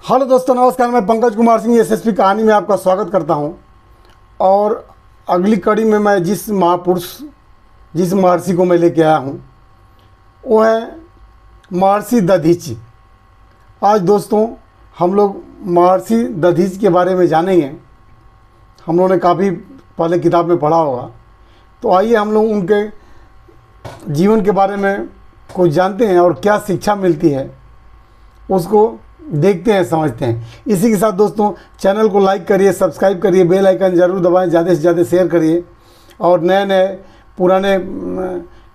Hello दोस्तों, नमस्कार। मैं पंकज कुमार सिंह एसएसपी कहानी में आपका स्वागत करता हूं। और अगली कड़ी में मैं जिस महापुरुष, जिस महर्षि को मैं लेके आया हूं, वो है महर्षि दधीचि। आज दोस्तों हम लोग महर्षि दधीचि के बारे में जानेंगे। हम लोगों ने काफ़ी पहले किताब में पढ़ा होगा, तो आइए हम लोग उनके जीवन के बारे में कुछ जानते हैं और क्या शिक्षा मिलती है उसको देखते हैं, समझते हैं। इसी के साथ दोस्तों चैनल को लाइक करिए, सब्सक्राइब करिए, बेल आइकन ज़रूर दबाएं, ज़्यादा से ज़्यादा शेयर करिए और नए नए पुराने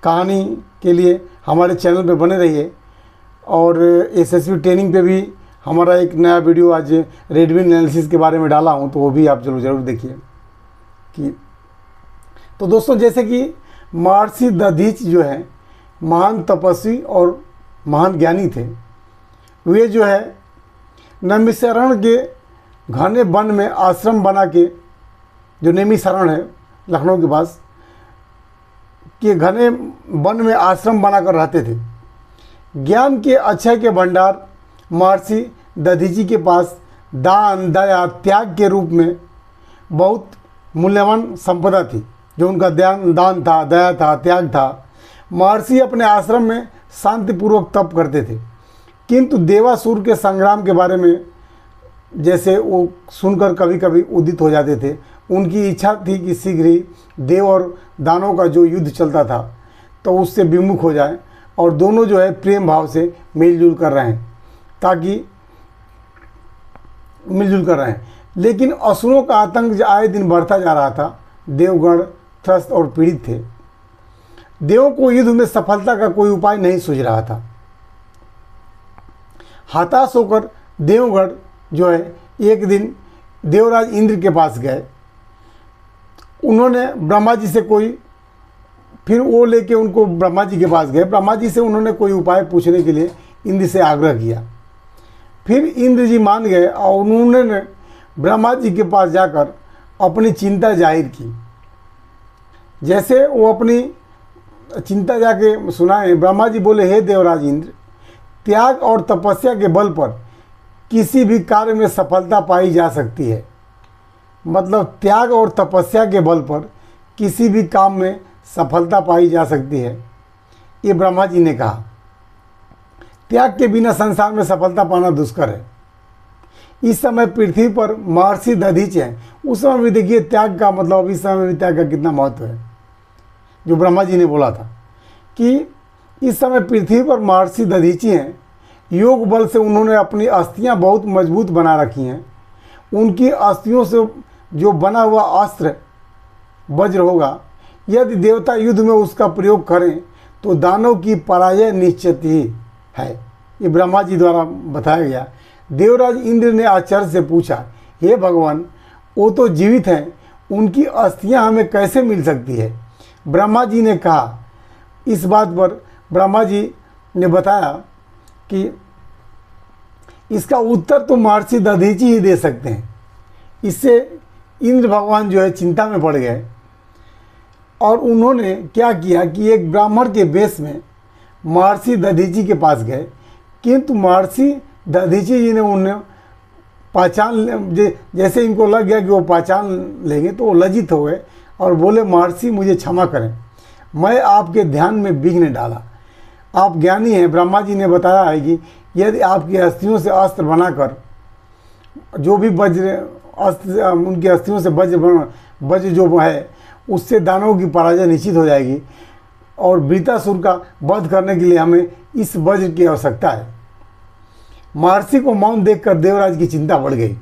कहानी के लिए हमारे चैनल पे बने रहिए। और एसएसबी ट्रेनिंग पे भी हमारा एक नया वीडियो आज रेडमी एनालिसिस के बारे में डाला हूँ, तो वो भी आप ज़रूर देखिए। कि तो दोस्तों जैसे कि महर्षि दधीचि जो है महान तपस्वी और महान ज्ञानी थे। वे जो है नैमिषारण्य के घने वन में आश्रम बना के, जो नैमिषारण्य है लखनऊ के पास के घने वन में आश्रम बनाकर रहते थे। ज्ञान के अक्षय के भंडार महर्षि दधीचि के पास दान, दया, त्याग के रूप में बहुत मूल्यवान संपदा थी। जो उनका दान था, दया था, त्याग था। महर्षि अपने आश्रम में शांतिपूर्वक तप करते थे, किंतु देवासुर के संग्राम के बारे में जैसे वो सुनकर कभी कभी उदित हो जाते थे। उनकी इच्छा थी कि शीघ्र ही देव और दानवों का जो युद्ध चलता था तो उससे विमुख हो जाए और दोनों जो है प्रेम भाव से मिलजुल कर रहें, ताकि मिलजुल कर रहें। लेकिन असुरों का आतंक आए दिन बढ़ता जा रहा था। देवगण त्रस्त और पीड़ित थे। देवों को युद्ध में सफलता का कोई उपाय नहीं सूझ रहा था। हताश होकर देवगण जो है एक दिन देवराज इंद्र के पास गए। उन्होंने ब्रह्मा जी से फिर वो लेके उनको ब्रह्मा जी के पास गए। ब्रह्मा जी से उन्होंने कोई उपाय पूछने के लिए इंद्र से आग्रह किया। फिर इंद्र जी मान गए और उन्होंने ब्रह्मा जी के पास जाकर अपनी चिंता जाहिर की। जैसे वो अपनी चिंता जाके सुनाए, ब्रह्मा जी बोले, हे देवराज इंद्र, त्याग और तपस्या के बल पर किसी भी कार्य में सफलता पाई जा सकती है। मतलब त्याग और तपस्या के बल पर किसी भी काम में सफलता पाई जा सकती है, ये ब्रह्मा जी ने कहा। त्याग के बिना संसार में सफलता पाना दुष्कर है। इस समय पृथ्वी पर महर्षि दधीचि हैं। उस समय भी देखिए त्याग का मतलब, इस समय भी त्याग का कितना महत्व है, जो ब्रह्मा जी ने बोला था कि इस समय पृथ्वी पर महर्षि दधीचि हैं। योग बल से उन्होंने अपनी अस्थियां बहुत मजबूत बना रखी हैं। उनकी अस्थियों से जो बना हुआ अस्त्र वज्र होगा, यदि देवता युद्ध में उसका प्रयोग करें तो दानव की पराजय निश्चित ही है। ये ब्रह्मा जी द्वारा बताया गया। देवराज इंद्र ने आचार्य से पूछा, हे भगवान, वो तो जीवित हैं, उनकी अस्थियां हमें कैसे मिल सकती है? ब्रह्मा जी ने कहा। इस बात पर ब्रह्मा जी ने बताया कि इसका उत्तर तो महर्षि दधीचि ही दे सकते हैं। इससे इंद्र भगवान जो है चिंता में पड़ गए और उन्होंने क्या किया कि एक ब्राह्मण के वेश में महर्षि दधीचि के पास गए। किंतु महर्षि दधीचि जी ने उन्हें जैसे इनको लग गया कि वो पहचान लेंगे, तो वो लज्जित हो गए और बोले, महर्षि मुझे क्षमा करें, मैं आपके ध्यान में विघ्न डाला। आप ज्ञानी हैं। ब्रह्मा जी ने बताया है कि यदि आपकी अस्थियों से अस्त्र बनाकर जो भी वज्र अस्त्र, उनकी अस्थियों से वज्र जो है, उससे दानवों की पराजय निश्चित हो जाएगी और वृत्रासुर का वध करने के लिए हमें इस वज्र की आवश्यकता है। महर्षि को मौन देखकर देवराज की चिंता बढ़ गई।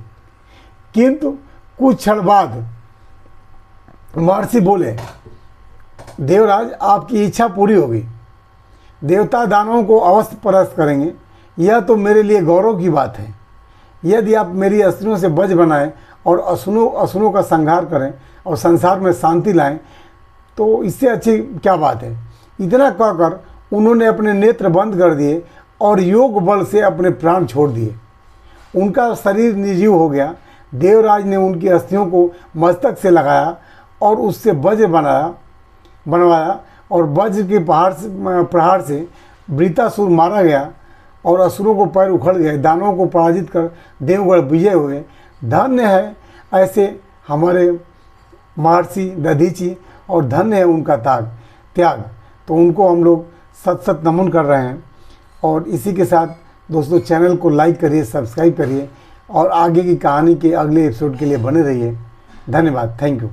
किंतु कुछ क्षण बाद महर्षि बोले, देवराज, आपकी इच्छा पूरी होगी। देवता दानवों को अवश्य परास्त करेंगे। यह तो मेरे लिए गौरव की बात है। यदि आप मेरी अस्त्रों से वज्र बनाएं और असुरों का संहार करें और संसार में शांति लाएं, तो इससे अच्छी क्या बात है? इतना कहकर उन्होंने अपने नेत्र बंद कर दिए और योग बल से अपने प्राण छोड़ दिए। उनका शरीर निर्जीव हो गया। देवराज ने उनकी अस्थियों को मस्तक से लगाया और उससे वज्र बनवाया और वज्र के प्रहार से वृत्रासुर मारा गया और असुरों को पैर उखड़ गए, दानवों को पराजित कर देवगढ़ विजय हुए। धन्य है ऐसे हमारे महर्षि दधीची और धन्य है उनका त्याग। तो उनको हम लोग सत सत नमन कर रहे हैं। और इसी के साथ दोस्तों चैनल को लाइक करिए, सब्सक्राइब करिए और आगे की कहानी के अगले एपिसोड के लिए बने रहिए। धन्यवाद, थैंक यू।